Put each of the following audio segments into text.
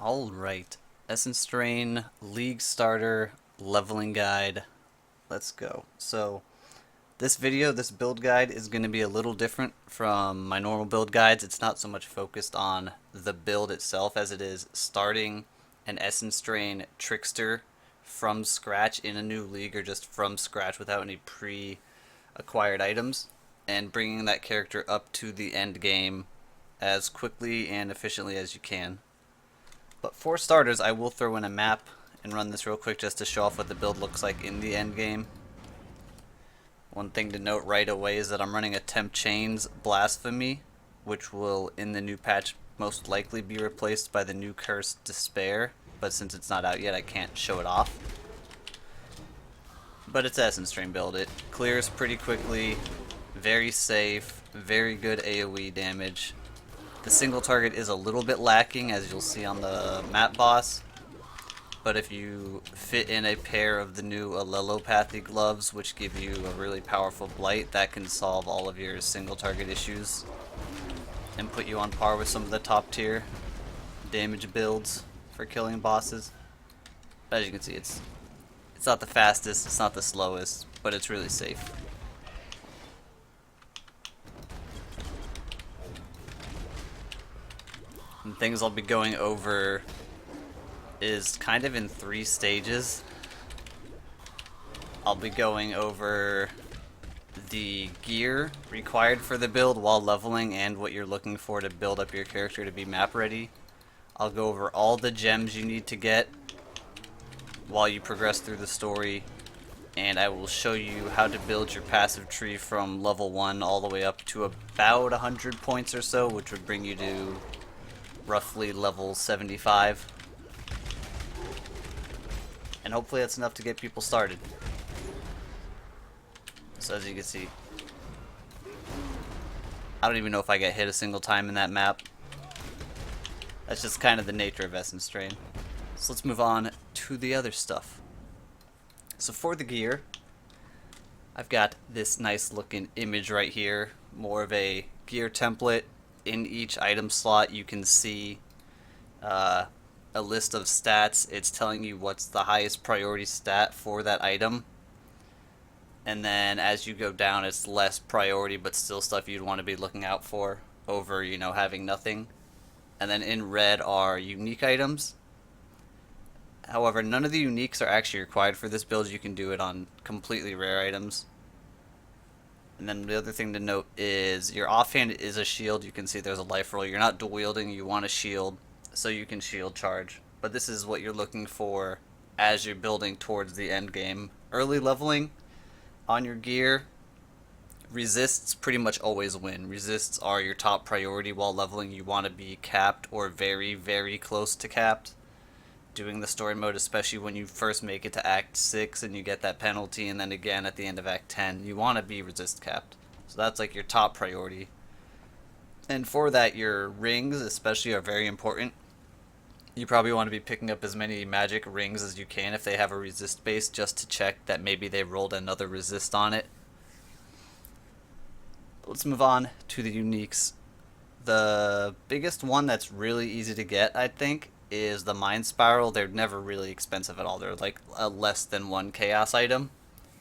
Alright, Essence Drain, League Starter, Leveling Guide, let's go. So, this build guide is going to be a little different from my normal build guides. It's not so much focused on the build itself as it is starting an Essence Drain Trickster from scratch in a new league or just from scratch without any pre-acquired items and bringing that character up to the end game as quickly and efficiently as you can. But for starters, I will throw in a map and run this real quick just to show off what the build looks like in the end game. One thing to note right away is that I'm running a Temp Chains Blasphemy, which will, in the new patch, most likely be replaced by the new Curse Despair, but since it's not out yet, I can't show it off. But it's Essence Drain build. It clears pretty quickly, very safe, very good AoE damage. The single target is a little bit lacking, as you'll see on the map boss, but if you fit in a pair of the new allelopathy gloves, which give you a really powerful blight, that can solve all of your single target issues and put you on par with some of the top tier damage builds for killing bosses. But as you can see, it's not the fastest, it's not the slowest, but it's really safe. And things I'll be going over is kind of in 3 stages. I'll be going over the gear required for the build while leveling and what you're looking for to build up your character to be map ready. I'll go over all the gems you need to get while you progress through the story, and I will show you how to build your passive tree from level 1 all the way up to about 100 points or so, which would bring you to roughly level 75. And hopefully that's enough to get people started. So as you can see, I don't even know if I get hit a single time in that map. That's just kind of the nature of Essence Drain. So let's move on to the other stuff. So for the gear, I've got this nice looking image right here, more of a gear template. In each item slot you can see a list of stats. It's telling you what's the highest priority stat for that item, and then as you go down it's less priority but still stuff you'd want to be looking out for over, having nothing. And then in red are unique items. However, none of the uniques are actually required for this build. You can do it on completely rare items. And then the other thing to note is your offhand is a shield. You can see there's a life roll. You're not dual wielding, you want a shield, so you can shield charge. But this is what you're looking for as you're building towards the end game. Early leveling on your gear, resists pretty much always win. Resists are your top priority while leveling. You want to be capped or very, very close to capped. Doing the story mode, especially when you first make it to Act 6 and you get that penalty, and then again at the end of Act 10, you want to be resist capped. So that's like your top priority. And for that, your rings especially are very important. You probably want to be picking up as many magic rings as you can if they have a resist base, just to check that maybe they rolled another resist on it. Let's move on to the uniques. The biggest one that's really easy to get, I think, is the Mind Spiral. They're never really expensive at all. They're like a less than 1 chaos item,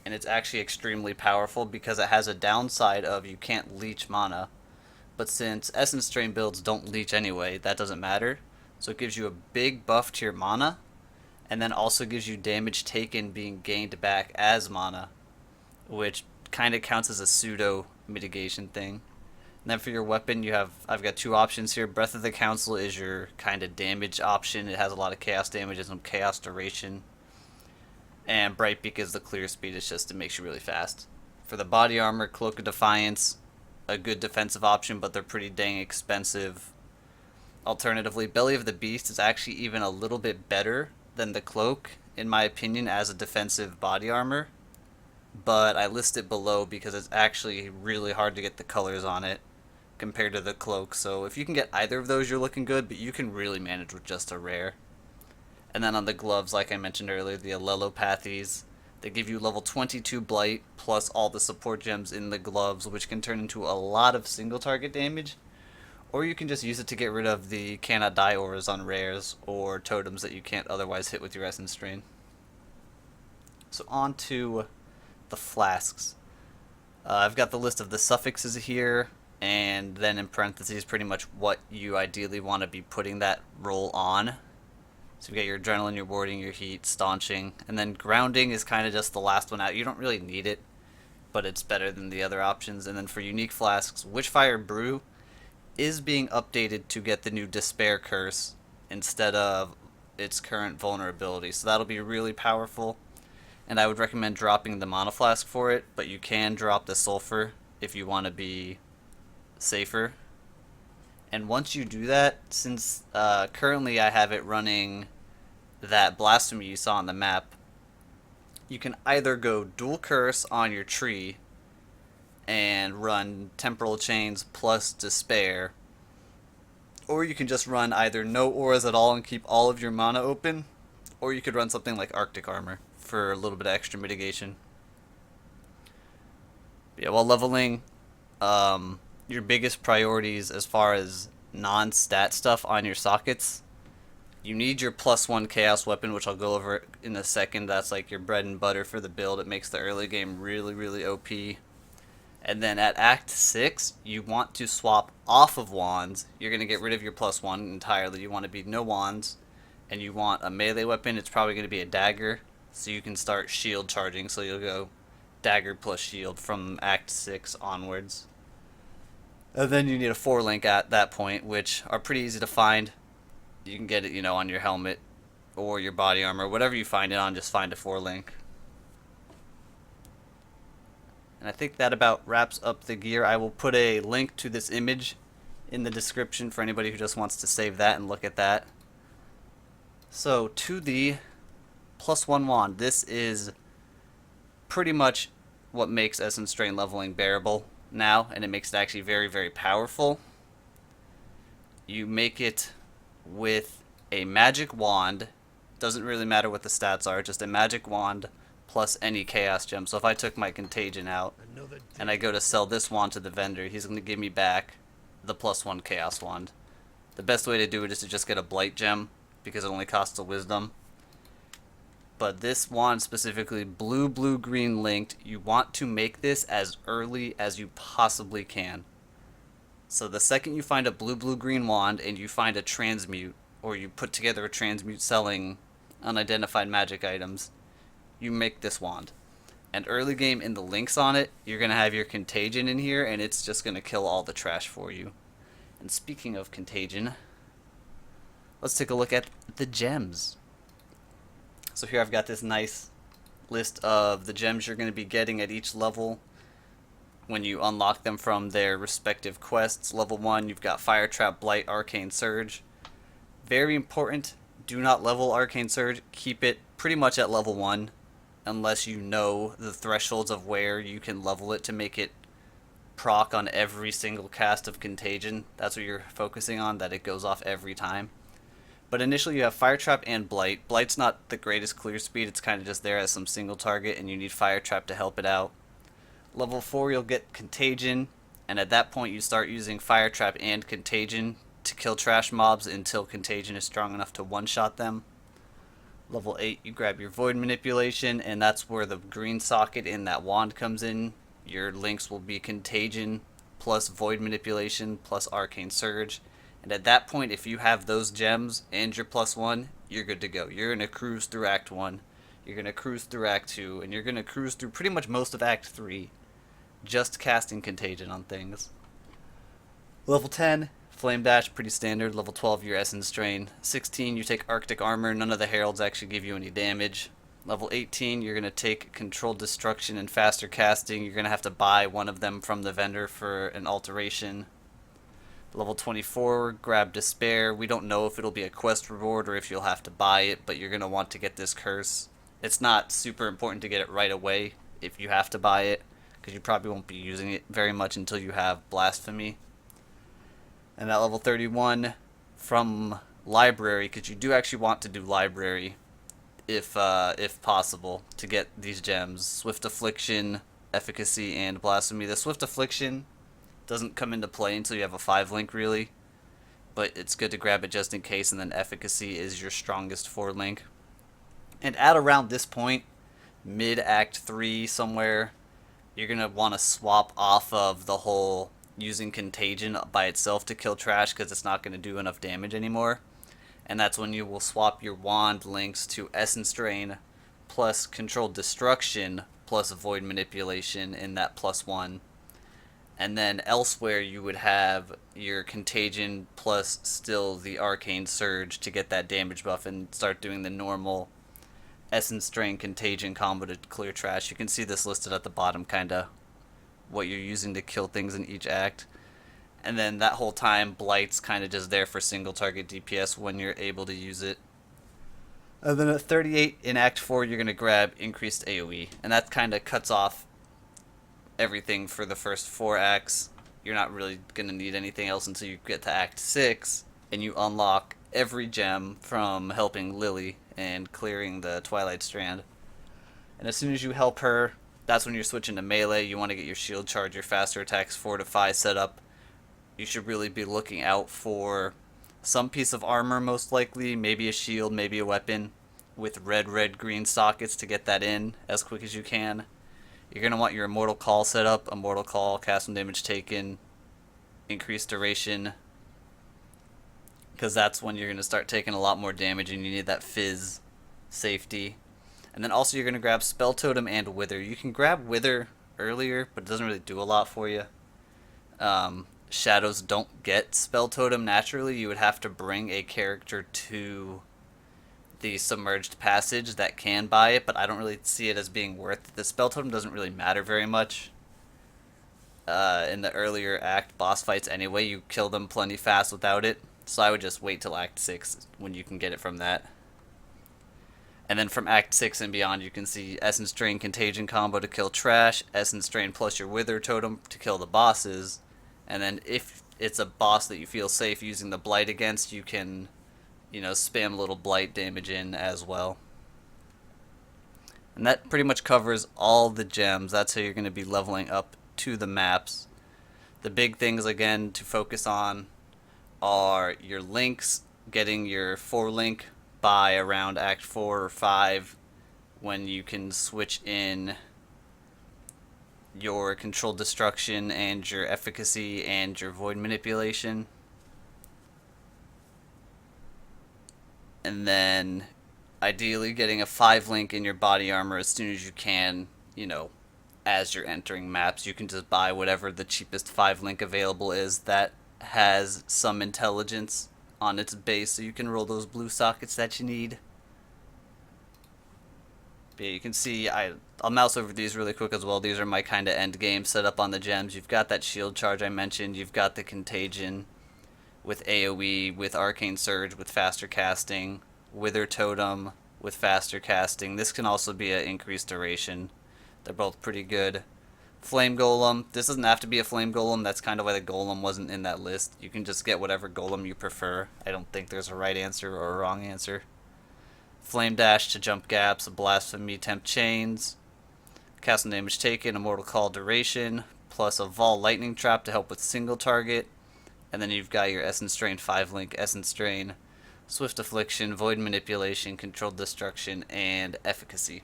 and it's actually extremely powerful because it has a downside of you can't leech mana, but since Essence Drain builds don't leech anyway, that doesn't matter. So it gives you a big buff to your mana, and then also gives you damage taken being gained back as mana, which kind of counts as a pseudo mitigation thing. And then for your weapon, I've got 2 options here. Breath of the Council is your kind of damage option. It has a lot of chaos damage and some chaos duration. And Bright Beak is the clear speed. It's just, it makes you really fast. For the body armor, Cloak of Defiance, a good defensive option, but they're pretty dang expensive. Alternatively, Belly of the Beast is actually even a little bit better than the Cloak, in my opinion, as a defensive body armor. But I list it below because it's actually really hard to get the colors on it compared to the Cloak. So if you can get either of those, you're looking good, but you can really manage with just a rare. And then on the gloves, like I mentioned earlier, the allelopathies, they give you level 22 blight plus all the support gems in the gloves, which can turn into a lot of single target damage, Or you can just use it to get rid of the cannot die auras on rares or totems that you can't otherwise hit with your Essence Drain. So on to the flasks. I've got the list of the suffixes here, and then in parentheses pretty much what you ideally want to be putting that roll on. So you got your adrenaline, your warding, your heat, staunching, and then grounding is kind of just the last one out. You don't really need it, but it's better than the other options. And then for unique flasks, Witchfire Brew is being updated to get the new Despair Curse instead of its current vulnerability. So that'll be really powerful. And I would recommend dropping the Mana Flask for it, but you can drop the Sulfur if you want to be safer. And once you do that, since currently I have it running that Blasphemy you saw on the map, you can either go dual curse on your tree and run Temporal Chains plus Despair, or you can just run either no auras at all and keep all of your mana open, or you could run something like Arctic Armor for a little bit of extra mitigation. But yeah, while leveling, your biggest priorities as far as non-stat stuff on your sockets, you need your +1 Chaos Weapon, which I'll go over in a second. That's like your bread and butter for the build. It makes the early game really, really OP. And then at Act 6, you want to swap off of wands. You're going to get rid of your +1 entirely. You want to be no wands. And you want a melee weapon. It's probably going to be a dagger. So you can start shield charging. So you'll go dagger plus shield from Act 6 onwards. And then you need a 4-link at that point, which are pretty easy to find. You can get it, on your helmet or your body armor. Whatever you find it on, just find a 4-link. And I think that about wraps up the gear. I will put a link to this image in the description for anybody who just wants to save that and look at that. So, to the +1 wand. This is pretty much what makes Essence Drain leveling bearable now, and it makes it actually very, very powerful. You make it with a magic wand. Doesn't really matter what the stats are, just a magic wand plus any chaos gem. So if I took my contagion out and I go to sell this wand to the vendor, he's going to give me back the +1 chaos wand. The best way to do it is to just get a blight gem because it only costs a wisdom. But this wand specifically, blue, blue, green linked, you want to make this as early as you possibly can. So the second you find a blue, blue, green wand and you find a transmute, or you put together a transmute selling unidentified magic items, you make this wand. And early game in the links on it, you're going to have your contagion in here, and it's just going to kill all the trash for you. And speaking of contagion, let's take a look at the gems. So here I've got this nice list of the gems you're going to be getting at each level when you unlock them from their respective quests. Level 1, you've got Fire Trap, Blight, Arcane Surge. Very important, do not level Arcane Surge. Keep it pretty much at level 1, unless you know the thresholds of where you can level it to make it proc on every single cast of Contagion. That's what you're focusing on, that it goes off every time. But initially you have Fire Trap and Blight. Blight's not the greatest clear speed, it's kind of just there as some single target, and you need Fire Trap to help it out. Level 4 you'll get Contagion, and at that point you start using Fire Trap and Contagion to kill trash mobs until Contagion is strong enough to one-shot them. Level 8 you grab your Void Manipulation, and that's where the green socket in that wand comes in. Your links will be Contagion plus Void Manipulation plus Arcane Surge. And at that point, if you have those gems and your +1, you're good to go. You're going to cruise through Act 1, you're going to cruise through Act 2, and you're going to cruise through pretty much most of Act 3, just casting Contagion on things. Level 10, Flame Dash, pretty standard. Level 12, your Essence Drain. 16, you take Arctic Armor. None of the Heralds actually give you any damage. Level 18, you're going to take Controlled Destruction and Faster Casting. You're going to have to buy one of them from the vendor for an alteration. Level 24, grab Despair. We don't know if it'll be a quest reward or if you'll have to buy it, but you're going to want to get this curse. It's not super important to get it right away if you have to buy it, because you probably won't be using it very much until you have Blasphemy. And at level 31, from Library, because you do actually want to do Library, if possible, to get these gems. Swift Affliction, Efficacy, and Blasphemy. The Swift Affliction doesn't come into play until you have a 5-link, really. but it's good to grab it just in case, and then efficacy is your strongest 4 link. And at around this point, mid Act 3 somewhere, you're going to want to swap off of the whole using Contagion by itself to kill trash because it's not going to do enough damage anymore. And that's when you will swap your wand links to Essence Drain plus Controlled Destruction plus Void Manipulation in that +1. And then elsewhere you would have your Contagion plus still the Arcane Surge to get that damage buff and start doing the normal Essence Drain Contagion combo to clear trash. You can see this listed at the bottom, kinda what you're using to kill things in each act. And then that whole time, Blight's kind of just there for single target DPS when you're able to use it. And then at 38 in Act 4, you're going to grab Increased AoE. And that kind of cuts off everything for the first 4 acts. You're not really going to need anything else until you get to Act 6. And you unlock every gem from helping Lily and clearing the Twilight Strand. And as soon as you help her, that's when you're switching to melee. You want to get your shield charge, your faster attacks, fortify set up. You should really be looking out for some piece of armor, most likely, maybe a shield, maybe a weapon, with red, green sockets to get that in as quick as you can. You're going to want your Immortal Call set up, Immortal Call, cast some damage taken, increased duration, because that's when you're going to start taking a lot more damage and you need that fizz safety. And then also you're going to grab Spell Totem and Wither. You can grab Wither earlier, but it doesn't really do a lot for you. Shadows don't get Spell Totem naturally. You would have to bring a character to the Submerged Passage that can buy it, but I don't really see it as being worth it. The Spell Totem doesn't really matter very much. In the earlier act boss fights anyway, you kill them plenty fast without it. So I would just wait till Act 6 when you can get it from that. And then from Act 6 and beyond, you can see Essence Drain Contagion combo to kill trash, Essence Drain plus your Wither Totem to kill the bosses. And then if it's a boss that you feel safe using the Blight against, you can, spam a little Blight damage in as well. And that pretty much covers all the gems. That's how you're going to be leveling up to the maps. The big things, again, to focus on are your links, getting your 4 link by around Act 4 or 5 when you can switch in your Controlled Destruction and your efficacy and your Void Manipulation. And then ideally getting a 5 link in your body armor as soon as you can, as you're entering maps. You can just buy whatever the cheapest 5 link available is that has some intelligence on its base, so you can roll those blue sockets that you need. But yeah, you can see, I'll mouse over these really quick as well. These are my kind of end game setup on the gems. You've got that shield charge I mentioned. You've got the Contagion with AoE, with Arcane Surge, with faster casting, Wither Totem with faster casting. This can also be an increased duration. They're both pretty good. Flame Golem. This doesn't have to be a Flame Golem. That's kind of why the Golem wasn't in that list. You can just get whatever Golem you prefer. I don't think there's a right answer or a wrong answer. Flame Dash to jump gaps, Blasphemy, Tempt Chains, cast some damage taken, Immortal Call duration, plus a Vol Lightning Trap to help with single target. And then you've got your Essence Drain 5 link, Essence Drain, Swift Affliction, Void Manipulation, Controlled Destruction, and Efficacy.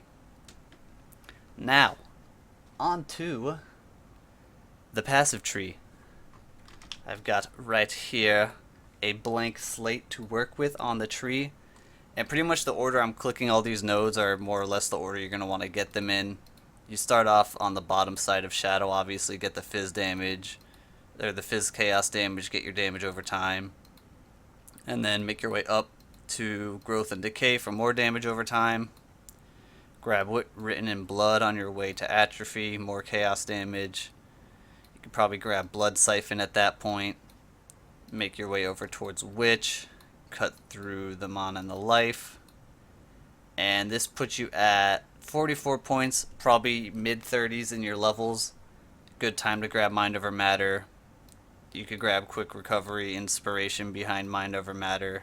Now, on to the passive tree. I've got right here a blank slate to work with on the tree. And pretty much the order I'm clicking all these nodes are more or less the order you're going to want to get them in. You start off on the bottom side of Shadow, obviously, get the Fizz damage, or the Fizz Chaos damage, get your damage over time. And then make your way up to Growth and Decay for more damage over time. Grab Written in Blood on your way to Atrophy, more Chaos damage. You could probably grab Blood Siphon at that point. Make your way over towards Witch. Cut through the Mana and the Life. And this puts you at 44 points, probably mid-30s in your levels. Good time to grab Mind Over Matter. You could grab Quick Recovery, Inspiration behind Mind Over Matter.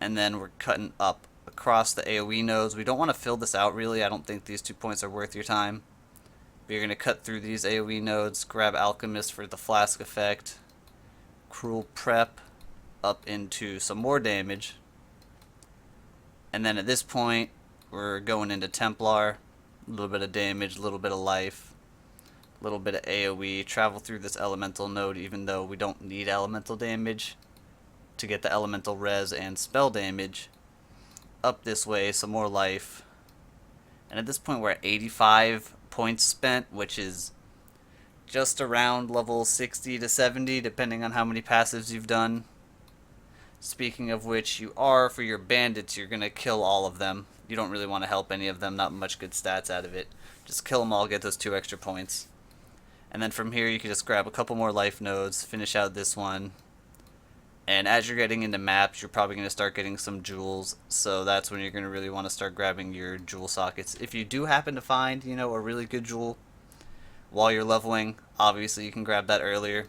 And then we're cutting up across the AoE nodes. We don't want to fill this out really. I don't think these 2 points are worth your time. But you're going to cut through these AoE nodes, grab Alchemist for the Flask effect, Cruel Prep, up into some more damage. And then at this point, we're going into Templar. A little bit of damage, a little bit of life, a little bit of AoE. Travel through this elemental node, even though we don't need elemental damage to get the elemental res and spell damage. Up this way, some more life. And at this point, we're at 85 points spent, which is just around level 60 to 70, depending on how many passives you've done. Speaking of which, for your bandits, you're going to kill all of them. You don't really want to help any of them, not much good stats out of it. Just kill them all, get those 2 extra points. And then from here, you can just grab a couple more life nodes, finish out this one. And as you're getting into maps, you're probably going to start getting some jewels, so that's when you're going to really want to start grabbing your jewel sockets. If you do happen to find, a really good jewel while you're leveling, obviously you can grab that earlier.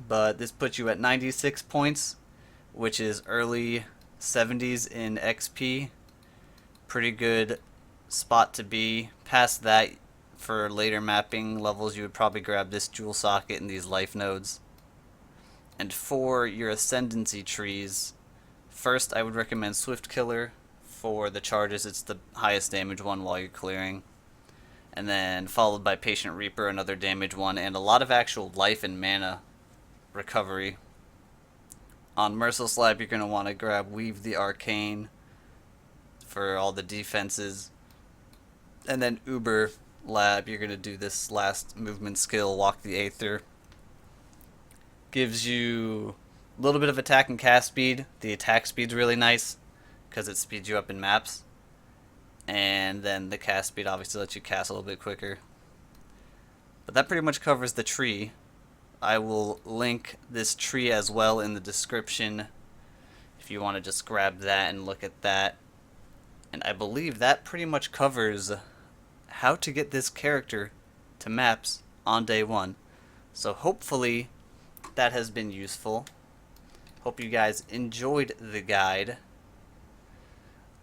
But this puts you at 96 points, which is early 70s in XP. Pretty good spot to be. Past that, for later mapping levels, you would probably grab this jewel socket and these life nodes. And for your ascendancy trees, first I would recommend Swift Killer for the charges. It's the highest damage one while you're clearing. And then followed by Patient Reaper, another damage one, and a lot of actual life and mana recovery. On Merciless Lab, you're going to want to grab Weave the Arcane for all the defenses. And then Uber Lab, you're going to do this last movement skill, Walk the Aether. Gives you a little bit of attack and cast speed. The attack speed's really nice because it speeds you up in maps. And then the cast speed obviously lets you cast a little bit quicker. But that pretty much covers the tree. I will link this tree as well in the description if you want to just grab that and look at that. And I believe that pretty much covers how to get this character to maps on day 1. So hopefully that has been useful. Hope you guys enjoyed the guide.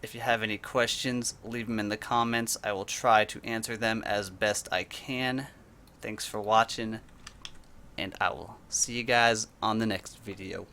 If you have any questions, leave them in the comments. I will try to answer them as best I can. Thanks for watching, and I will see you guys on the next video.